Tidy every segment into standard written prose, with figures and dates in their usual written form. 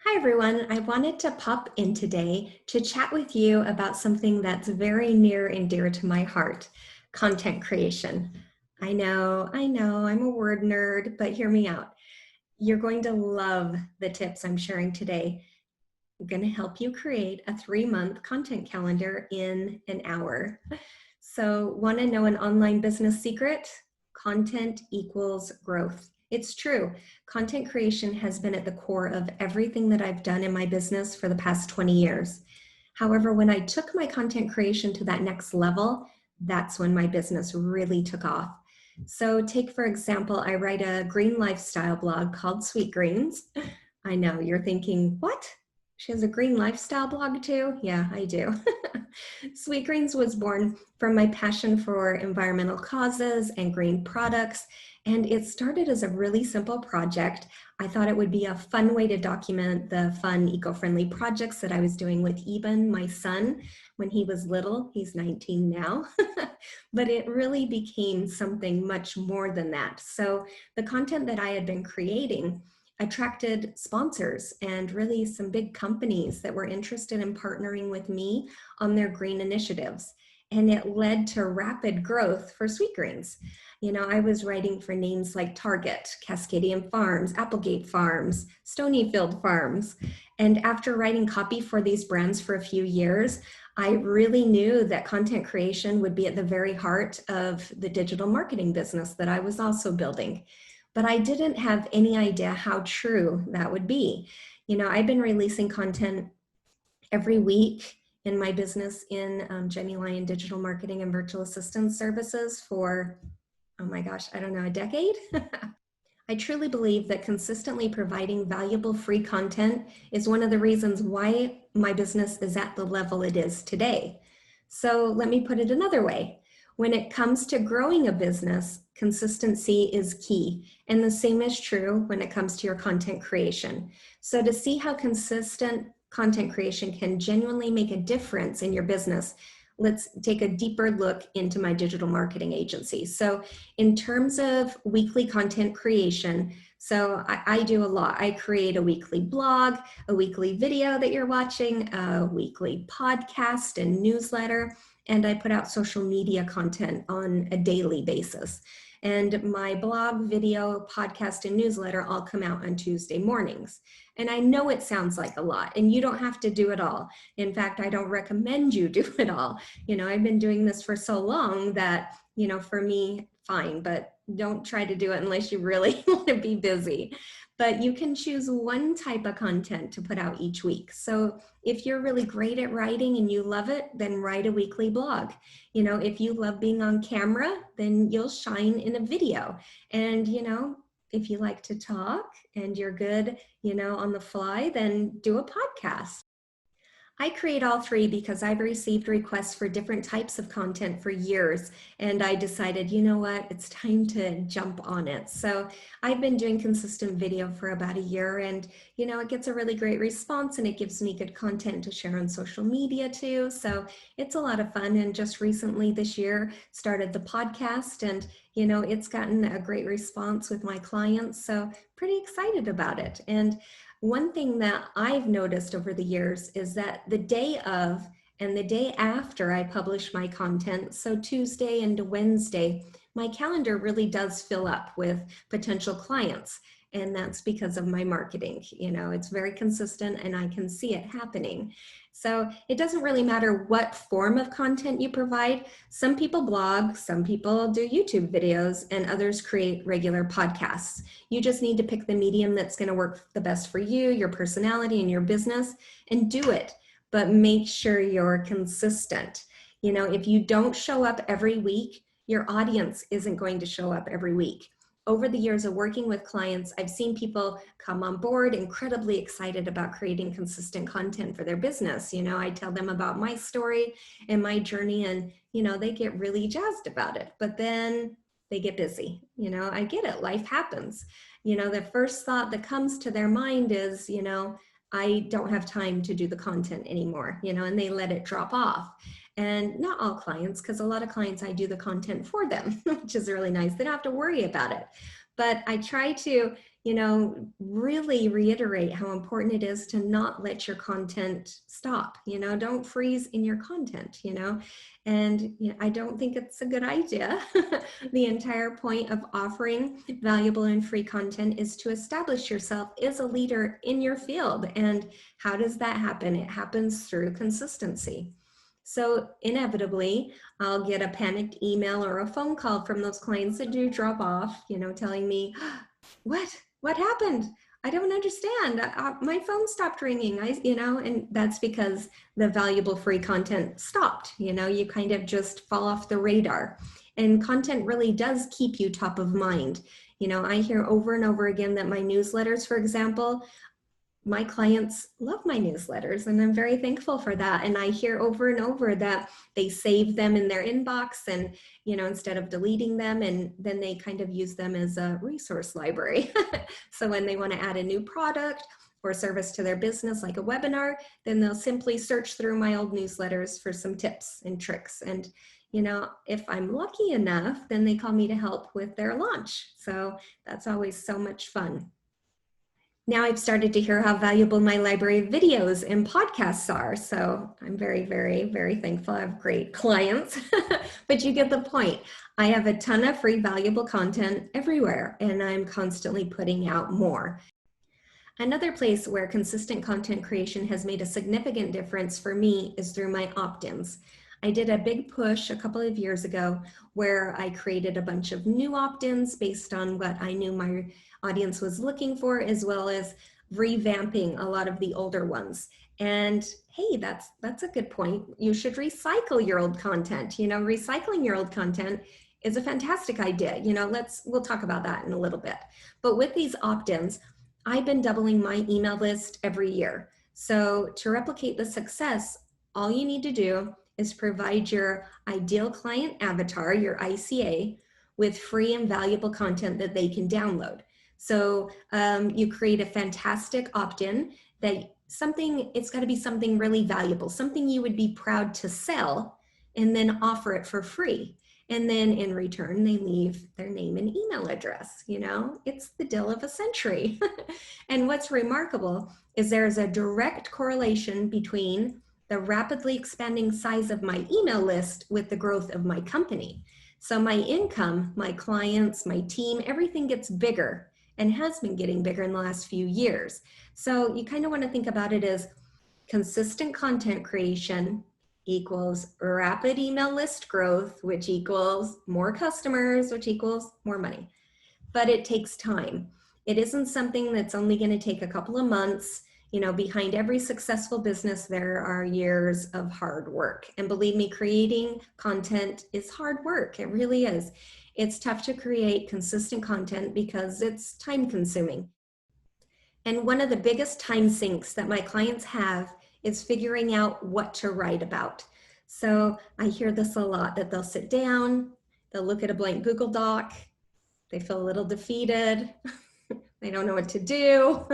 Hi, everyone. I wanted to pop in today to chat with you about something that's very near and dear to my heart, content creation. I know, I'm a word nerd, but hear me out. You're going to love the tips I'm sharing today. I'm going to help you create a 3-month content calendar in an hour. So, want to know an online business secret? Content equals growth. It's true. Content creation has been at the core of everything that I've done in my business for the past 20 years. However, when I took my content creation to that next level, that's when my business really took off. So, take for example, I write a green lifestyle blog called Sweet Greens. I know you're thinking, what? She has a green lifestyle blog too? Yeah, I do. Sweet Greens was born from my passion for environmental causes and green products, and it started as a really simple project. I thought it would be a fun way to document the fun, eco-friendly projects that I was doing with Eben, my son, when he was little. He's 19 now. But it really became something much more than that. So the content that I had been creating attracted sponsors and really some big companies that were interested in partnering with me on their green initiatives. And it led to rapid growth for Sweet Greens. You know, I was writing for names like Target, Cascadian Farms, Applegate Farms, Stonyfield Farms. And after writing copy for these brands for a few years, I really knew that content creation would be at the very heart of the digital marketing business that I was also building. But I didn't have any idea how true that would be. You know, I've been releasing content every week in my business in Jenny Lyon Digital Marketing and Virtual Assistant Services for, oh my gosh, I don't know, a decade? I truly believe that consistently providing valuable free content is one of the reasons why my business is at the level it is today. So let me put it another way. When it comes to growing a business, consistency is key. And the same is true when it comes to your content creation. So to see how consistent content creation can genuinely make a difference in your business, let's take a deeper look into my digital marketing agency. So in terms of weekly content creation, so I do a lot. I create a weekly blog, a weekly video that you're watching, a weekly podcast and newsletter, and I put out social media content on a daily basis. And my blog, video, podcast, and newsletter all come out on Tuesday mornings. And I know it sounds like a lot, and you don't have to do it all. In fact, I don't recommend you do it all. You know, I've been doing this for so long that, you know, for me, fine, but don't try to do it unless you really want to be busy. But you can choose one type of content to put out each week. So if you're really great at writing and you love it, then write a weekly blog. You know, if you love being on camera, then you'll shine in a video. And, you know, if you like to talk and you're good, you know, on the fly, then do a podcast. I create all three because I've received requests for different types of content for years, and I decided, you know what, it's time to jump on it. So I've been doing consistent video for about a year, and you know, it gets a really great response and it gives me good content to share on social media too. So it's a lot of fun. And just recently this year started the podcast, and you know, it's gotten a great response with my clients. So pretty excited about it. And one thing that I've noticed over the years is that the day of and the day after I publish my content, so Tuesday and Wednesday, my calendar really does fill up with potential clients. And that's because of my marketing. You know, it's very consistent and I can see it happening. So it doesn't really matter what form of content you provide. Some people blog, some people do YouTube videos, and others create regular podcasts. You just need to pick the medium that's going to work the best for you, your personality, and your business, and do it. But make sure you're consistent. You know, if you don't show up every week, your audience isn't going to show up every week. Over the years of working with clients, I've seen people come on board incredibly excited about creating consistent content for their business. You know, I tell them about my story and my journey, and, you know, they get really jazzed about it. But then they get busy. You know, I get it. Life happens. You know, the first thought that comes to their mind is, you know, I don't have time to do the content anymore, you know, and they let it drop off. And not all clients, because a lot of clients, I do the content for them, which is really nice. They don't have to worry about it. But I try to, really reiterate how important it is to not let your content stop. Don't freeze in your content, and I don't think it's a good idea. The entire point of offering valuable and free content is to establish yourself as a leader in your field. And how does that happen? It happens through consistency. So inevitably, I'll get a panicked email or a phone call from those clients that do drop off, telling me, what happened? I don't understand. My phone stopped ringing. And that's because the valuable free content stopped. You kind of just fall off the radar. And content really does keep you top of mind. I hear over and over again that my newsletters, for example, my clients love my newsletters, and I'm very thankful for that. And I hear over and over that they save them in their inbox, and instead of deleting them, and then they kind of use them as a resource library. So when they want to add a new product or service to their business, like a webinar, then they'll simply search through my old newsletters for some tips and tricks. And if I'm lucky enough, then they call me to help with their launch. So that's always so much fun. Now I've started to hear how valuable my library of videos and podcasts are. So I'm very, very, very thankful. I have great clients, but you get the point. I have a ton of free valuable content everywhere, and I'm constantly putting out more. Another place where consistent content creation has made a significant difference for me is through my opt-ins. I did a big push a couple of years ago where I created a bunch of new opt-ins based on what I knew my audience was looking for, as well as revamping a lot of the older ones. And hey, that's a good point. You should recycle your old content. Recycling your old content is a fantastic idea. We'll talk about that in a little bit. But with these opt-ins, I've been doubling my email list every year. So to replicate the success, all you need to do is provide your ideal client avatar, your ICA, with free and valuable content that they can download. So you create a fantastic opt-in it's got to be something really valuable, something you would be proud to sell, and then offer it for free. And then in return, they leave their name and email address. It's the deal of a century. And what's remarkable is there's a direct correlation between the rapidly expanding size of my email list with the growth of my company. So my income, my clients, my team, everything gets bigger and has been getting bigger in the last few years. So you kind of want to think about it as consistent content creation equals rapid email list growth, which equals more customers, which equals more money. But it takes time. It isn't something that's only going to take a couple of months. Behind every successful business, there are years of hard work. And believe me, creating content is hard work. It really is. It's tough to create consistent content because it's time consuming. And one of the biggest time sinks that my clients have is figuring out what to write about. So I hear this a lot, that they'll sit down, they'll look at a blank Google Doc, they feel a little defeated, they don't know what to do.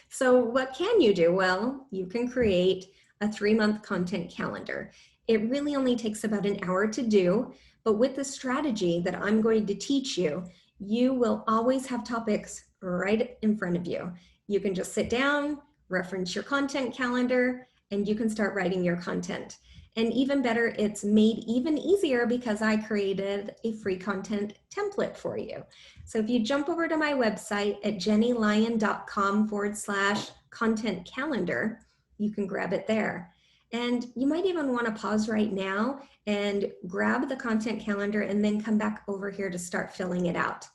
So what can you do? Well, you can create a 3-month content calendar. It really only takes about an hour to do, but with the strategy that I'm going to teach you, you will always have topics right in front of you. You can just sit down, reference your content calendar, and you can start writing your content. And even better, it's made even easier because I created a free content template for you. So if you jump over to my website at jennylyon.com/content calendar, you can grab it there. And you might even want to pause right now and grab the content calendar and then come back over here to start filling it out.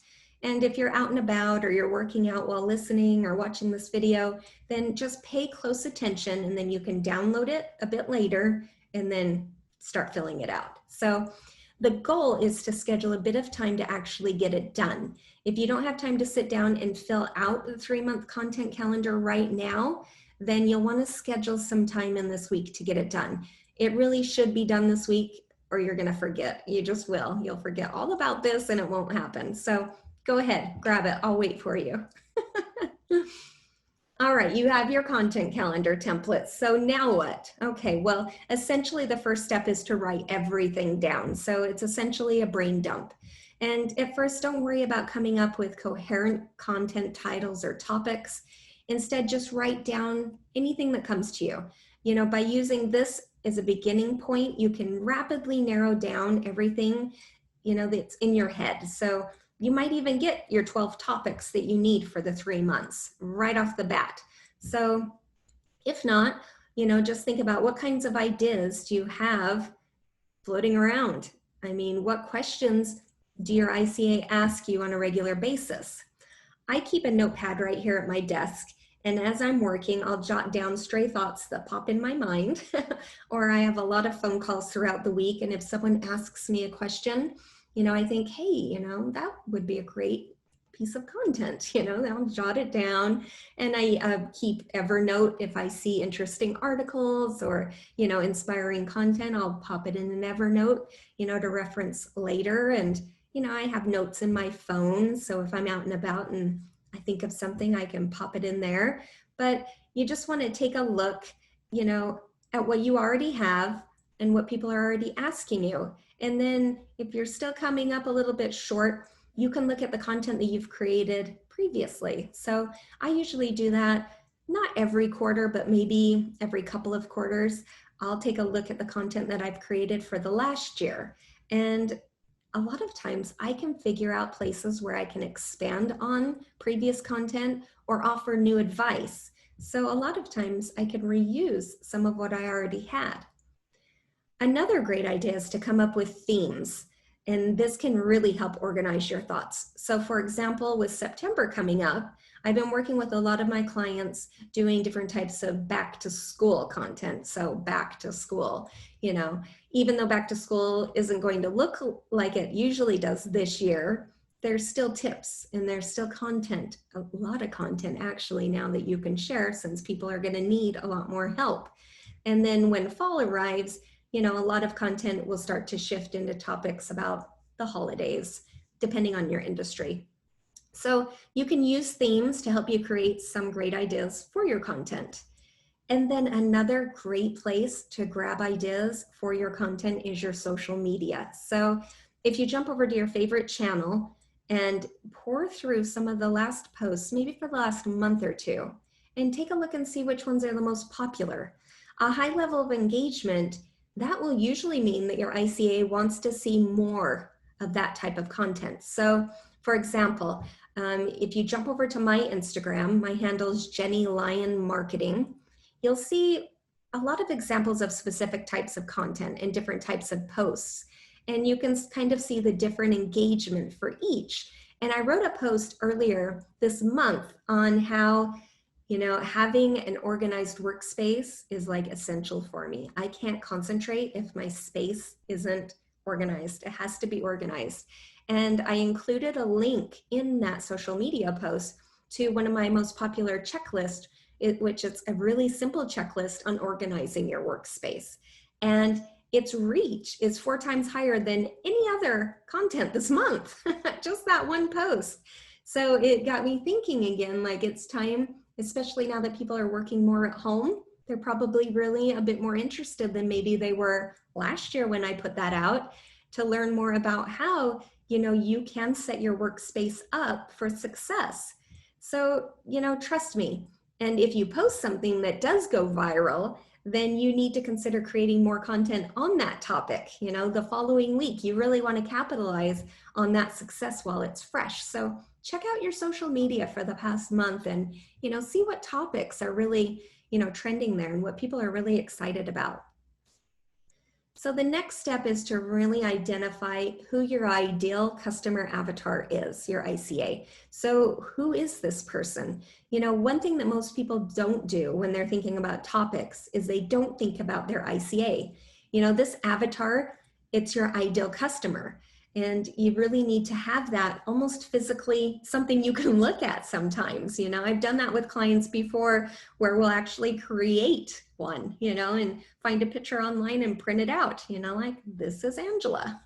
And if you're out and about or you're working out while listening or watching this video, then just pay close attention, and then you can download it a bit later and then start filling it out. So the goal is to schedule a bit of time to actually get it done. If you don't have time to sit down and fill out the 3-month content calendar right now, then you'll want to schedule some time in this week to get it done. It really should be done this week, or you're going to forget. You just will. You'll forget all about this and it won't happen. So go ahead, grab it. I'll wait for you. All right, you have your content calendar template. So now what? Okay, well, essentially the first step is to write everything down. So it's essentially a brain dump. And at first, don't worry about coming up with coherent content titles or topics. Instead, just write down anything that comes to you. By using this as a beginning point, you can rapidly narrow down everything, that's in your head. So you might even get your 12 topics that you need for the 3 months right off the bat. So if not, just think about what kinds of ideas do you have floating around? I mean, what questions do your ICA ask you on a regular basis? I keep a notepad right here at my desk, and as I'm working, I'll jot down stray thoughts that pop in my mind, or I have a lot of phone calls throughout the week, and if someone asks me a question, I think, hey, that would be a great piece of content, I'll jot it down, and I keep Evernote. If I see interesting articles or, inspiring content, I'll pop it in an Evernote, to reference later. And I have notes in my phone, so if I'm out and about and I think of something, I can pop it in there. But you just want to take a look, at what you already have and what people are already asking you. And then if you're still coming up a little bit short, you can look at the content that you've created previously. So I usually do that, not every quarter, but maybe every couple of quarters. I'll take a look at the content that I've created for the last year. And a lot of times I can figure out places where I can expand on previous content or offer new advice. So a lot of times I can reuse some of what I already had. Another great idea is to come up with themes, and this can really help organize your thoughts. So for example, with September coming up, I've been working with a lot of my clients doing different types of back to school content. So back to school, even though back to school isn't going to look like it usually does this year, there's still tips and there's still content, a lot of content actually now that you can share, since people are going to need a lot more help. And then when fall arrives, a lot of content will start to shift into topics about the holidays, depending on your industry. So you can use themes to help you create some great ideas for your content. And then another great place to grab ideas for your content is your social media. So if you jump over to your favorite channel and pour through some of the last posts, maybe for the last month or two, and take a look and see which ones are the most popular. A high level of engagement, that will usually mean that your ICA wants to see more of that type of content. So for example, if you jump over to my Instagram, my handle is Jenny Lyon Marketing, you'll see a lot of examples of specific types of content and different types of posts. And you can kind of see the different engagement for each. And I wrote a post earlier this month on how having an organized workspace is like essential for me. I can't concentrate if my space isn't organized. It has to be organized. And I included a link in that social media post to one of my most popular checklists, which is a really simple checklist on organizing your workspace. And its reach is 4 times higher than any other content this month, just that one post. So it got me thinking again, like it's time, especially now that people are working more at home, they're probably really a bit more interested than maybe they were last year when I put that out, to learn more about how, you can set your workspace up for success. So, trust me. And if you post something that does go viral, then you need to consider creating more content on that topic. The following week, you really want to capitalize on that success while it's fresh. So check out your social media for the past month and, see what topics are really, trending there and what people are really excited about. So the next step is to really identify who your ideal customer avatar is, your ICA. So who is this person? One thing that most people don't do when they're thinking about topics is they don't think about their ICA. This avatar, it's your ideal customer. And you really need to have that almost physically, something you can look at sometimes. I've done that with clients before where we'll actually create one, and find a picture online and print it out, like this is Angela.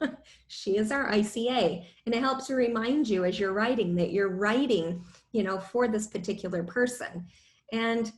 She is our ICA. And it helps to remind you as you're writing that you're writing, for this particular person. And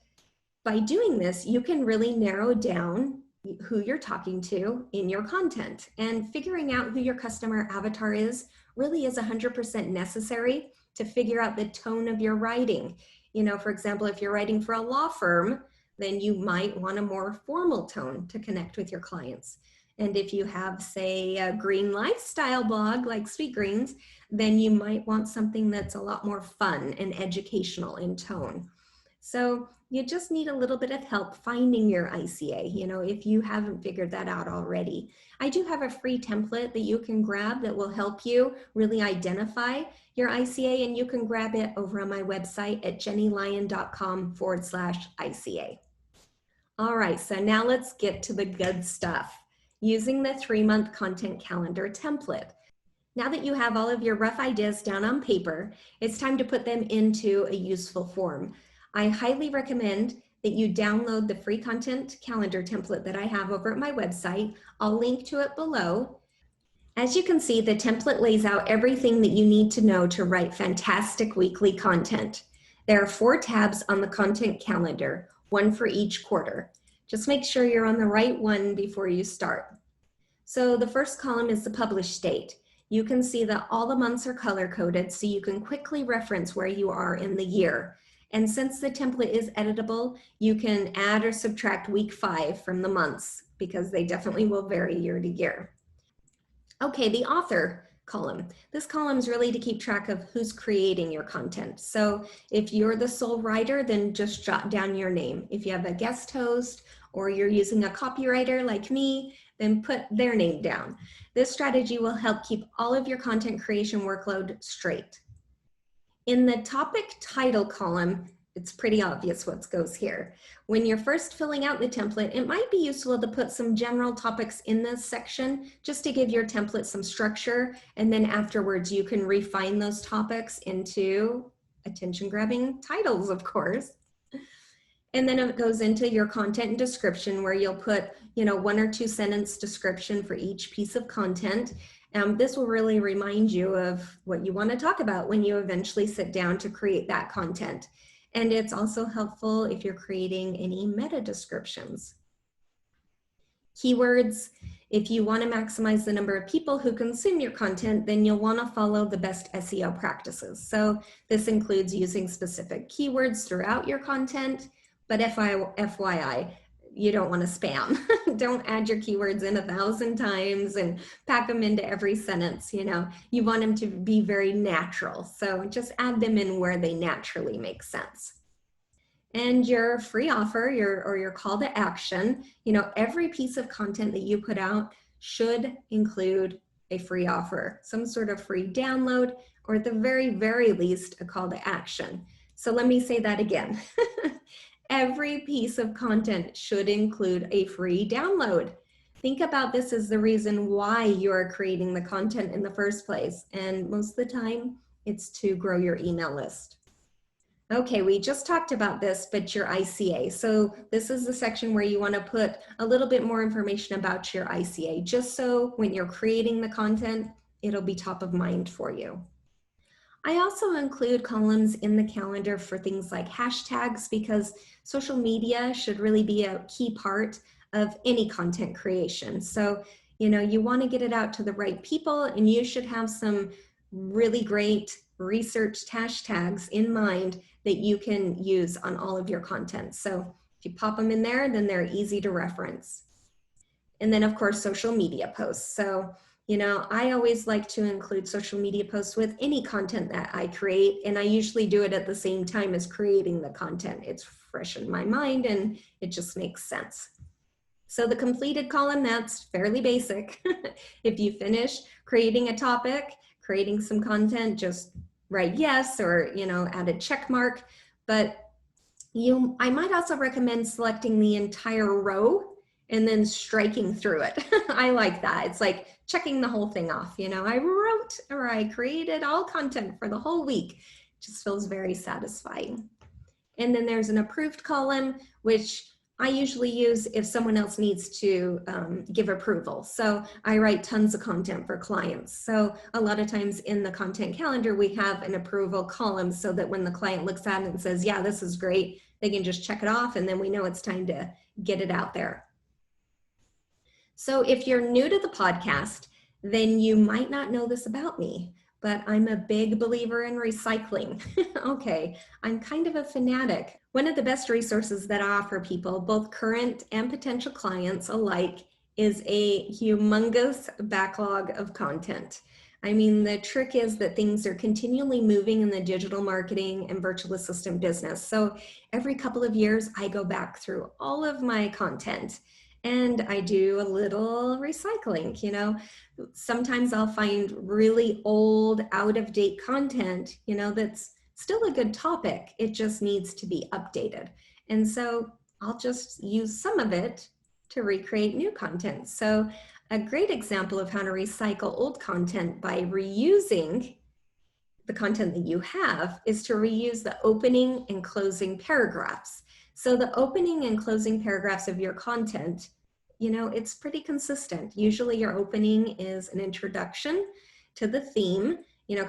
by doing this, you can really narrow down who you're talking to in your content, and figuring out who your customer avatar is really is 100% necessary to figure out the tone of your writing. You know, for example, if you're writing for a law firm, then you might want a more formal tone to connect with your clients. And if you have, say, a green lifestyle blog like Sweet Greens, then you might want something that's a lot more fun and educational in tone. So you just need a little bit of help finding your ICA, you know, if you haven't figured that out already. I do have a free template that you can grab that will help you really identify your ICA, and you can grab it over on my website at jennylyon.com/ICA. All right, so now let's get to the good stuff. Using the 3-month content calendar template. Now that you have all of your rough ideas down on paper, it's time to put them into a useful form. I highly recommend that you download the free content calendar template that I have over at my website. I'll link to it below. As you can see, the template lays out everything that you need to know to write fantastic weekly content. There are 4 tabs on the content calendar, one for each quarter. Just make sure you're on the right one before you start. So the first column is the published date. You can see that all the months are color-coded, so you can quickly reference where you are in the year. And since the template is editable, you can add or subtract week 5 from the months, because they definitely will vary year to year. Okay, the author column. This column is really to keep track of who's creating your content. So if you're the sole writer, then just jot down your name. If you have a guest host or you're using a copywriter like me, then put their name down. This strategy will help keep all of your content creation workload straight. In the topic title column, it's pretty obvious what goes here. When you're first filling out the template, it might be useful to put some general topics in this section just to give your template some structure, and then afterwards you can refine those topics into attention-grabbing titles, of course. And then it goes into your content and description, where you'll put, you know, 1 or 2 sentence description for each piece of content. This will really remind you of what you want to talk about when you eventually sit down to create that content. And it's also helpful if you're creating any meta descriptions. Keywords. If you want to maximize the number of people who consume your content, then you'll want to follow the best SEO practices. So this includes using specific keywords throughout your content, but FYI, you don't want to spam. Don't add your keywords in 1,000 times and pack them into every sentence. You know, you want them to be very natural. So just add them in where they naturally make sense. And your free offer, your call to action, you know, every piece of content that you put out should include a free offer, some sort of free download, or at the very, very least, a call to action. So let me say that again. Every piece of content should include a free download. Think about this as the reason why you're creating the content in the first place. And most of the time, it's to grow your email list. Okay, we just talked about this, but your ICA. So this is the section where you want to put a little bit more information about your ICA, just so when you're creating the content, it'll be top of mind for you. I also include columns in the calendar for things like hashtags, because social media should really be a key part of any content creation. So, you know, you want to get it out to the right people, and you should have some really great researched hashtags in mind that you can use on all of your content. So if you pop them in there, then they're easy to reference. And then of course, social media posts. So, you know, I always like to include social media posts with any content that I create, and I usually do it at the same time as creating the content. It's fresh in my mind and it just makes sense. So the completed column, that's fairly basic. If you finish creating a topic, creating some content, just write yes, or, you know, add a check mark. But I might also recommend selecting the entire row and then striking through it. I like that. It's like checking the whole thing off. You know, I wrote or I created all content for the whole week. It just feels very satisfying. And then there's an approved column, which I usually use if someone else needs to give approval. So I write tons of content for clients. So a lot of times in the content calendar, we have an approval column so that when the client looks at it and says, yeah, this is great, they can just check it off, and then we know it's time to get it out there. So if you're new to the podcast, then you might not know this about me, but I'm a big believer in recycling. Okay, I'm kind of a fanatic. One of the best resources that I offer people, both current and potential clients alike, is a humongous backlog of content. I mean, the trick is that things are continually moving in the digital marketing and virtual assistant business. So every couple of years, I go back through all of my content and I do a little recycling. Sometimes I'll find really old, out of date content, that's still a good topic. It just needs to be updated. And so I'll just use some of it to recreate new content. So a great example of how to recycle old content by reusing the content that you have is to reuse the opening and closing paragraphs. So the opening and closing paragraphs of your content, it's pretty consistent. Usually your opening is an introduction to the theme,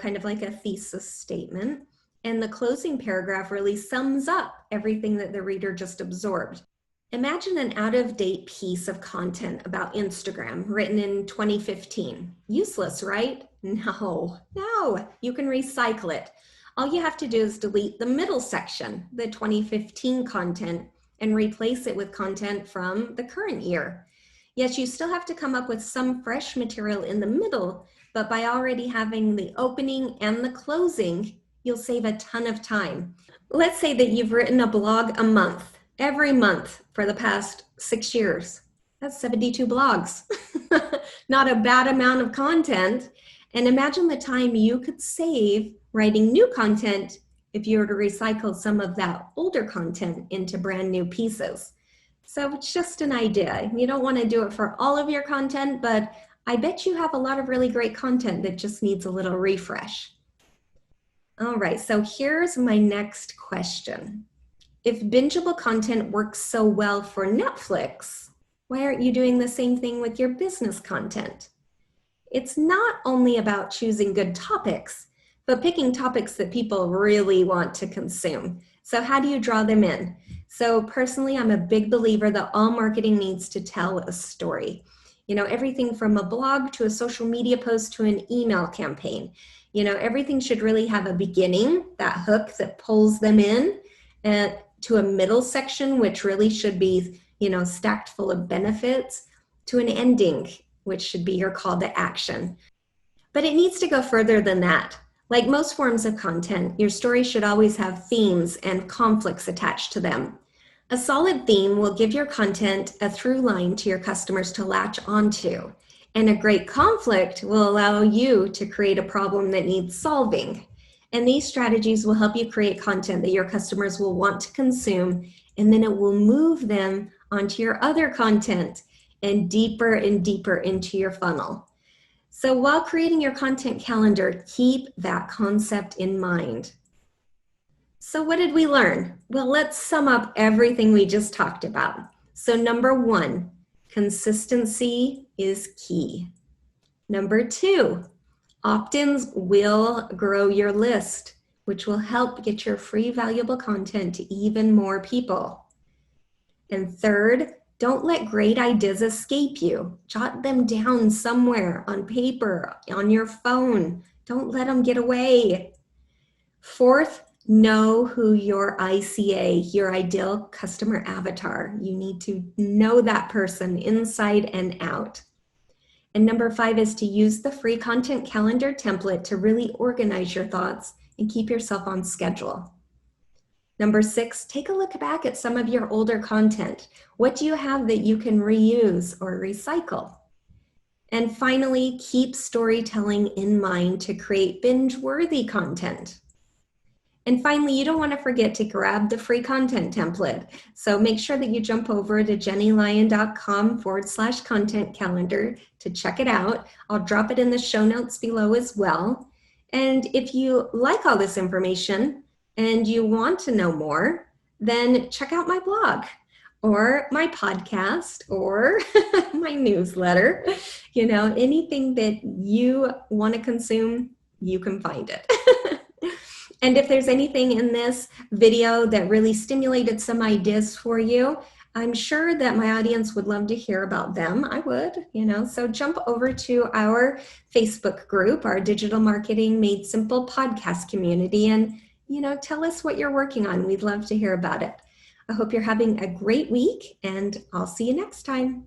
kind of like a thesis statement. And the closing paragraph really sums up everything that the reader just absorbed. Imagine an out-of-date piece of content about Instagram written in 2015. Useless, right? No, you can recycle it. All you have to do is delete the middle section, the 2015 content, and replace it with content from the current year. Yes, you still have to come up with some fresh material in the middle, but by already having the opening and the closing, you'll save a ton of time. Let's say that you've written a blog a month. Every month for the past 6 years. That's 72 blogs. Not a bad amount of content. And imagine the time you could save writing new content if you were to recycle some of that older content into brand new pieces. So it's just an idea. You don't want to do it for all of your content, but I bet you have a lot of really great content that just needs a little refresh. All right, so here's my next question. If bingeable content works so well for Netflix, why aren't you doing the same thing with your business content? It's not only about choosing good topics, but picking topics that people really want to consume. So how do you draw them in? So personally, I'm a big believer that all marketing needs to tell a story. Everything from a blog to a social media post to an email campaign. Everything should really have a beginning, that hook that pulls them in, and to a middle section, which really should be, stacked full of benefits, to an ending, which should be your call to action. But it needs to go further than that. Like most forms of content, your story should always have themes and conflicts attached to them. A solid theme will give your content a through line to your customers to latch onto, and a great conflict will allow you to create a problem that needs solving. And these strategies will help you create content that your customers will want to consume, and then it will move them onto your other content and deeper into your funnel. So while creating your content calendar, keep that concept in mind. So what did we learn? Well, let's sum up everything we just talked about. So number 1, consistency is key. Number 2, opt-ins will grow your list, which will help get your free valuable content to even more people. And third, don't let great ideas escape you. Jot them down somewhere on paper, on your phone. Don't let them get away. Fourth, know who your ICA, your ideal customer avatar. You need to know that person inside and out. And number 5 is to use the free content calendar template to really organize your thoughts and keep yourself on schedule. Number 6, take a look back at some of your older content. What do you have that you can reuse or recycle? And finally, keep storytelling in mind to create binge-worthy content. And finally, you don't want to forget to grab the free content template. So make sure that you jump over to jennylyon.com/content calendar to check it out. I'll drop it in the show notes below as well. And if you like all this information and you want to know more, then check out my blog or my podcast or my newsletter. Anything that you want to consume, you can find it. And if there's anything in this video that really stimulated some ideas for you, I'm sure that my audience would love to hear about them. I would, so jump over to our Facebook group, our Digital Marketing Made Simple podcast community, and, tell us what you're working on. We'd love to hear about it. I hope you're having a great week, and I'll see you next time.